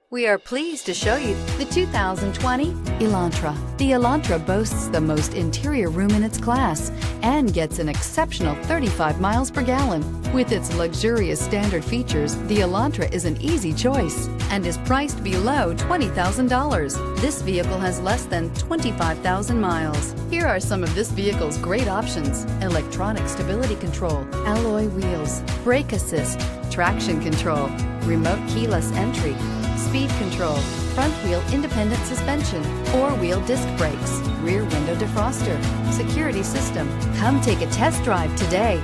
We are pleased to show you the 2020 Elantra. The Elantra boasts the most interior room in its class and gets an exceptional 35 miles per gallon. With its luxurious standard features, the Elantra is an easy choice and is priced below $20,000. This vehicle has less than 25,000 miles. Here are some of this vehicle's great options: electronic stability control, alloy wheels, brake assist, traction control, remote keyless entry, speed control, front wheel independent suspension, four-wheel disc brakes, rear window defroster, security system. Come take a test drive today.